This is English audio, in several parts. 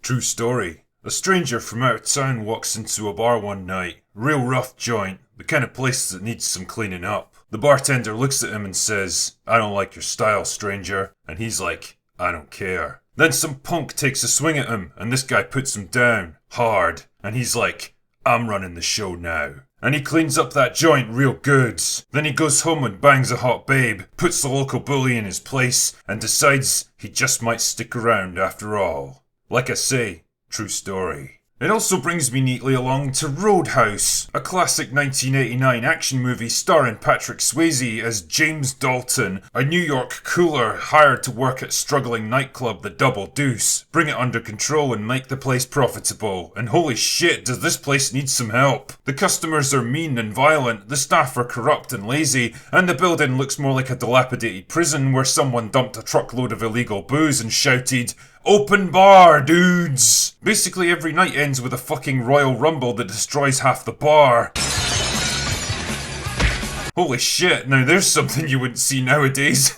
True story. A stranger from out of town walks into a bar one night. Real rough joint. The kind of place that needs some cleaning up. The bartender looks at him and says, "I don't like your style, stranger." And he's like, "I don't care." Then some punk takes a swing at him and this guy puts him down. Hard. And he's like, "I'm running the show now." And he cleans up that joint real good. Then he goes home and bangs a hot babe, puts the local bully in his place, and decides he just might stick around after all. Like I say, true story. It also brings me neatly along to Roadhouse, a classic 1989 action movie starring Patrick Swayze as James Dalton, a New York cooler hired to work at struggling nightclub The Double Deuce, bring it under control and make the place profitable. And holy shit, does this place need some help. The customers are mean and violent, the staff are corrupt and lazy, and the building looks more like a dilapidated prison where someone dumped a truckload of illegal booze and shouted, "Open bar, dudes!" Basically every night ends with a fucking Royal Rumble that destroys half the bar. Holy shit, now there's something you wouldn't see nowadays.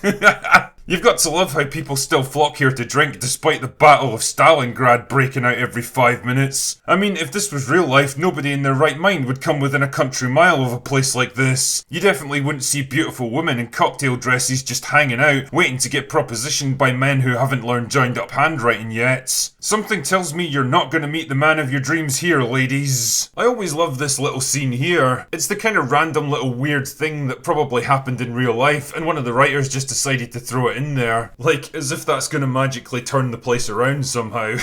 You've got to love how people still flock here to drink despite the Battle of Stalingrad breaking out every 5 minutes. I mean, if this was real life, nobody in their right mind would come within a country mile of a place like this. You definitely wouldn't see beautiful women in cocktail dresses just hanging out, waiting to get propositioned by men who haven't learned joined up handwriting yet. Something tells me you're not going to meet the man of your dreams here, ladies. I always love this little scene here. It's the kind of random little weird thing that probably happened in real life, and one of the writers just decided to throw it in there. Like, as if that's gonna magically turn the place around somehow.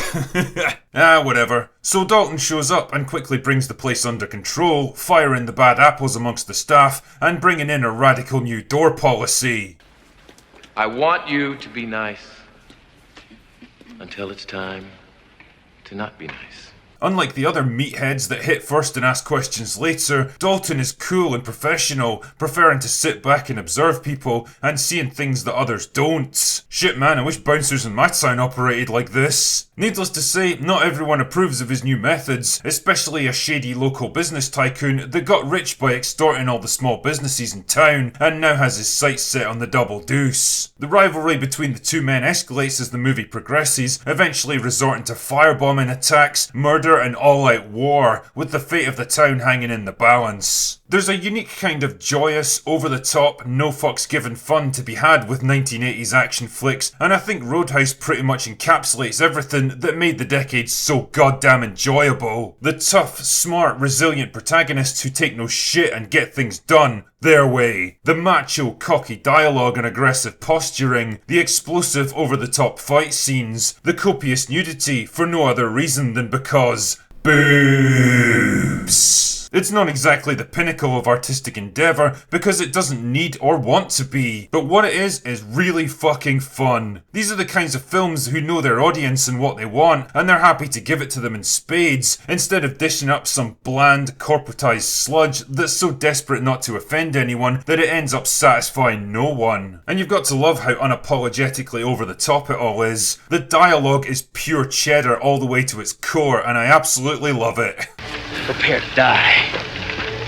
Whatever. So Dalton shows up and quickly brings the place under control, firing the bad apples amongst the staff, and bringing in a radical new door policy. I want you to be nice until it's time to not be nice. Unlike the other meatheads that hit first and ask questions later, Dalton is cool and professional, preferring to sit back and observe people and seeing things that others don't. Shit man, I wish bouncers in my town operated like this. Needless to say, not everyone approves of his new methods, especially a shady local business tycoon that got rich by extorting all the small businesses in town and now has his sights set on the Double Deuce. The rivalry between the two men escalates as the movie progresses, eventually resorting to firebombing attacks, murder and all-out war, with the fate of the town hanging in the balance. There's a unique kind of joyous, over-the-top, no-fucks-given fun to be had with 1980s action flicks, and I think Roadhouse pretty much encapsulates everything that made the decade so goddamn enjoyable. The tough, smart, resilient protagonists who take no shit and get things done their way. The macho, cocky dialogue and aggressive posturing. The explosive, over-the-top fight scenes. The copious nudity for no other reason than because boobs. It's not exactly the pinnacle of artistic endeavour because it doesn't need or want to be, but what it is really fucking fun. These are the kinds of films who know their audience and what they want, and they're happy to give it to them in spades, instead of dishing up some bland, corporatised sludge that's so desperate not to offend anyone that it ends up satisfying no one. And you've got to love how unapologetically over the top it all is. The dialogue is pure cheddar all the way to its core, and I absolutely love it. Prepare to die.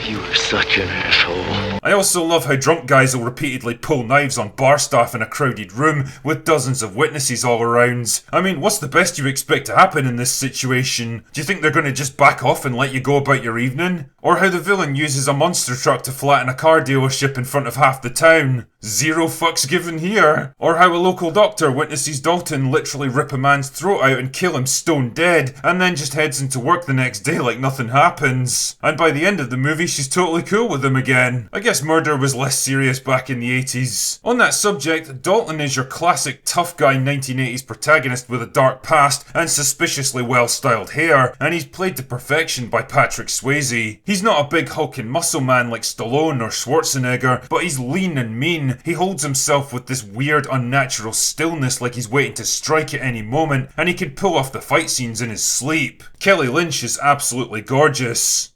You are such an asshole. I also love how drunk guys will repeatedly pull knives on bar staff in a crowded room with dozens of witnesses all around. I mean, what's the best you expect to happen in this situation? Do you think they're going to just back off and let you go about your evening? Or how the villain uses a monster truck to flatten a car dealership in front of half the town? Zero fucks given here. Or how a local doctor witnesses Dalton literally rip a man's throat out and kill him stone dead, and then just heads into work the next day like nothing happens. And by the end of the movie, she's totally cool with him again. I guess murder was less serious back in the 80s. On that subject, Dalton is your classic tough guy 1980s protagonist with a dark past and suspiciously well-styled hair, and he's played to perfection by Patrick Swayze. He's not a big hulking muscle man like Stallone or Schwarzenegger, but he's lean and mean. He holds himself with this weird, unnatural stillness like he's waiting to strike at any moment, and he can pull off the fight scenes in his sleep. Kelly Lynch is absolutely gorgeous.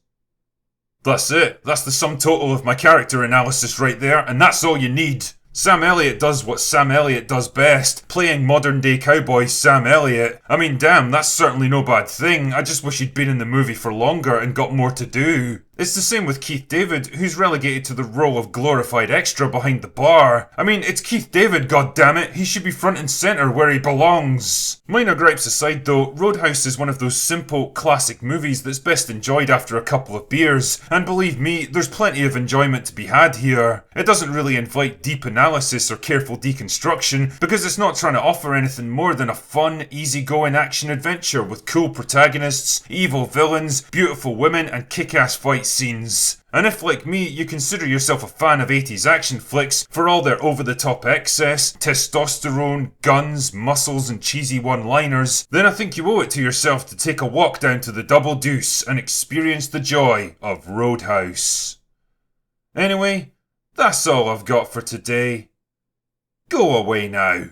That's it. That's the sum total of my character analysis right there, and that's all you need. Sam Elliott does what Sam Elliott does best, playing modern-day cowboy Sam Elliott. I mean, damn, that's certainly no bad thing. I just wish he'd been in the movie for longer and got more to do. It's the same with Keith David, who's relegated to the role of glorified extra behind the bar. I mean, it's Keith David, goddammit, he should be front and centre where he belongs. Minor gripes aside though, Roadhouse is one of those simple, classic movies that's best enjoyed after a couple of beers, and believe me, there's plenty of enjoyment to be had here. It doesn't really invite deep analysis or careful deconstruction, because it's not trying to offer anything more than a fun, easygoing action adventure with cool protagonists, evil villains, beautiful women, and kick-ass fight scenes. And if, like me, you consider yourself a fan of 80s action flicks for all their over-the-top excess, testosterone, guns, muscles, and cheesy one-liners, then I think you owe it to yourself to take a walk down to the Double Deuce and experience the joy of Roadhouse. Anyway, that's all I've got for today. Go away now.